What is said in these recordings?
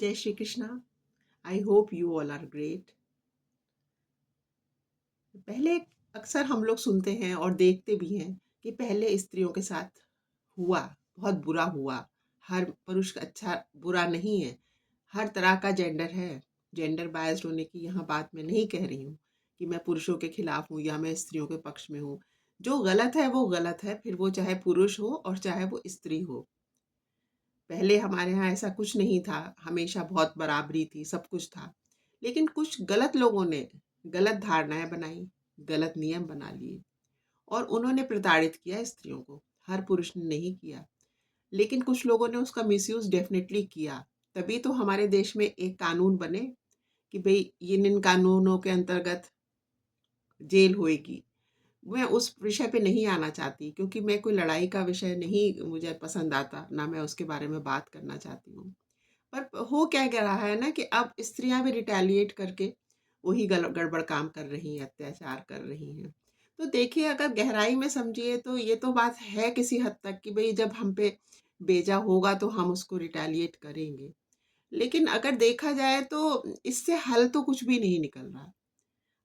जय Shri Krishna. I hope you all are great. पहले अक्सर हम लोग सुनते हैं और देखते भी हैं कि पहले स्त्रियों के साथ हुआ, बहुत बुरा हुआ। हर पुरुष अच्छा बुरा नहीं है, हर तरह का जेंडर है। जेंडर बायस्ड होने की यहाँ बात मैं नहीं कह रही हूँ कि मैं पुरुषों के खिलाफ हूँ या मैं स्त्रियों के पक्ष में हूँ। जो गलत है वो गलत है, फिर वो चाहे पुरुष हो और चाहे वो स्त्री हो। पहले हमारे यहाँ ऐसा कुछ नहीं था, हमेशा बहुत बराबरी थी, सब कुछ था। लेकिन कुछ गलत लोगों ने गलत धारणाएं बनाई, गलत नियम बना लिए और उन्होंने प्रताड़ित किया स्त्रियों को। हर पुरुष ने नहीं किया, लेकिन कुछ लोगों ने उसका मिसयूज डेफिनेटली किया। तभी तो हमारे देश में एक कानून बने कि भाई इन कानूनों के अंतर्गत जेल होएगी। मैं उस विषय पे नहीं आना चाहती क्योंकि मैं कोई लड़ाई का विषय नहीं मुझे पसंद आता, ना मैं उसके बारे में बात करना चाहती हूँ। पर हो क्या रहा है ना कि अब स्त्रियां भी रिटेलिएट करके वही गड़बड़ काम कर रही हैं, अत्याचार कर रही हैं। तो देखिए, अगर गहराई में समझिए तो ये तो बात है किसी हद तक कि भाई जब हम पे बेजा होगा तो हम उसको रिटेलिएट करेंगे। लेकिन अगर देखा जाए तो इससे हल तो कुछ भी नहीं निकल रहा।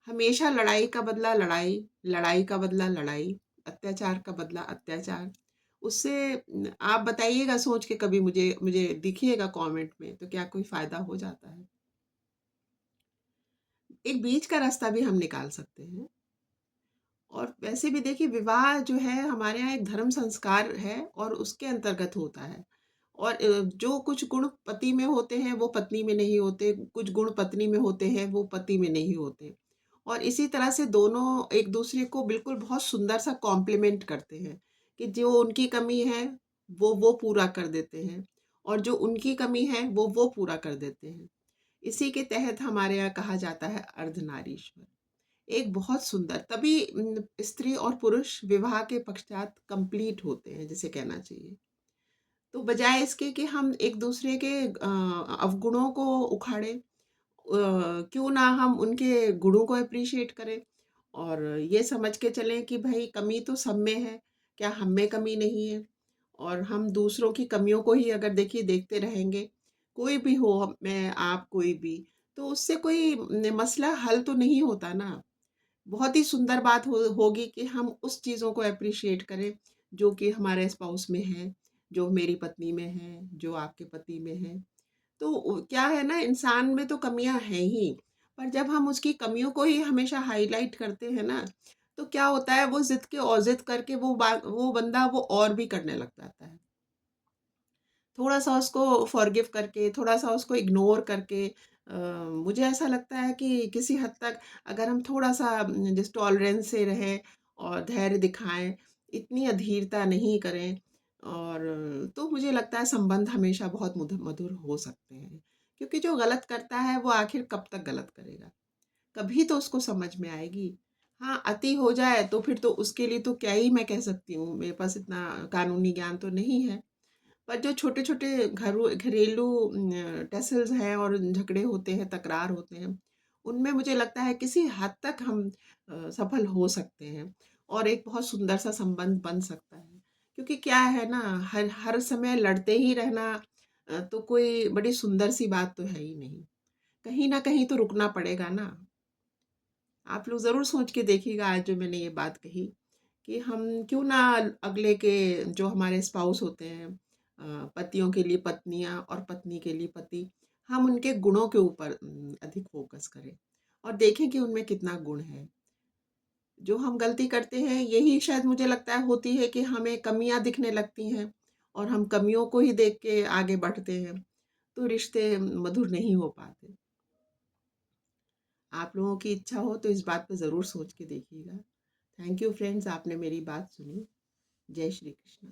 हमेशा लड़ाई का बदला लड़ाई, लड़ाई का बदला लड़ाई, अत्याचार का बदला अत्याचार। उससे आप बताइएगा सोच के कभी मुझे मुझे दिखिएगा कमेंट में, तो क्या कोई फ़ायदा हो जाता है? एक बीच का रास्ता भी हम निकाल सकते हैं। और वैसे भी देखिए, विवाह जो है हमारे यहाँ एक धर्म संस्कार है और उसके अंतर्गत होता है। और जो कुछ गुण पति में होते हैं वो पत्नी में नहीं होते, कुछ गुण पत्नी में होते हैं वो पति में नहीं होते। और इसी तरह से दोनों एक दूसरे को बिल्कुल बहुत सुंदर सा कॉम्प्लीमेंट करते हैं कि जो उनकी कमी है वो पूरा कर देते हैं और जो उनकी कमी है वो पूरा कर देते हैं। इसी के तहत हमारे यहाँ कहा जाता है अर्धनारीश्वर। एक बहुत सुंदर तभी स्त्री और पुरुष विवाह के पश्चात कंप्लीट होते हैं, जिसे कहना चाहिए। तो बजाय इसके कि हम एक दूसरे के अवगुणों को उखाड़े, क्यों ना हम उनके गुणों को अप्रिशिएट करें और ये समझ के चलें कि भाई कमी तो सब में है, क्या हम में कमी नहीं है? और हम दूसरों की कमियों को ही अगर देखिए देखते रहेंगे, कोई भी हो, मैं आप कोई भी, तो उससे कोई मसला हल तो नहीं होता ना। बहुत ही सुंदर बात होगी कि हम उस चीज़ों को अप्रिशिएट करें जो कि हमारे स्पाउस में है, जो मेरी पत्नी में है, जो आपके पति में है। तो क्या है ना, इंसान में तो कमियां हैं ही, पर जब हम उसकी कमियों को ही हमेशा हाईलाइट करते हैं ना, तो क्या होता है, वो जिद के और जिद करके वो बंदा वो और भी करने लग जाता है। थोड़ा सा उसको फॉरगिव करके, थोड़ा सा उसको इग्नोर करके, मुझे ऐसा लगता है कि किसी हद तक अगर हम थोड़ा सा जिस टॉलरेंस से रहें और धैर्य दिखाएं, इतनी अधीरता नहीं करें, और तो मुझे लगता है संबंध हमेशा बहुत मधुर हो सकते हैं। क्योंकि जो गलत करता है वो आखिर कब तक गलत करेगा? कभी तो उसको समझ में आएगी। हाँ, अति हो जाए तो फिर तो उसके लिए तो क्या ही मैं कह सकती हूँ, मेरे पास इतना कानूनी ज्ञान तो नहीं है। पर जो छोटे-छोटे घरेलू टसल्स हैं और झगड़े होते हैं, तकरार होते हैं, उनमें मुझे लगता है किसी हद तक हम सफल हो सकते हैं और एक बहुत सुंदर सा संबंध बन सकता है। क्योंकि क्या है ना, हर हर समय लड़ते ही रहना तो कोई बड़ी सुंदर सी बात तो है ही नहीं। कहीं न कहीं तो रुकना पड़ेगा ना। आप लोग ज़रूर सोच के देखिएगा आज जो मैंने ये बात कही, कि हम क्यों ना अगले के जो हमारे स्पाउस होते हैं, पतियों के लिए पत्नियां और पत्नी के लिए पति, हम उनके गुणों के ऊपर अधिक फोकस करें और देखें कि उनमें कितना गुण है। जो हम गलती करते हैं यही शायद मुझे लगता है होती है कि हमें कमियां दिखने लगती हैं और हम कमियों को ही देख के आगे बढ़ते हैं, तो रिश्ते मधुर नहीं हो पाते। आप लोगों की इच्छा हो तो इस बात पर ज़रूर सोच के देखिएगा। थैंक यू फ्रेंड्स, आपने मेरी बात सुनी। जय श्री कृष्ण।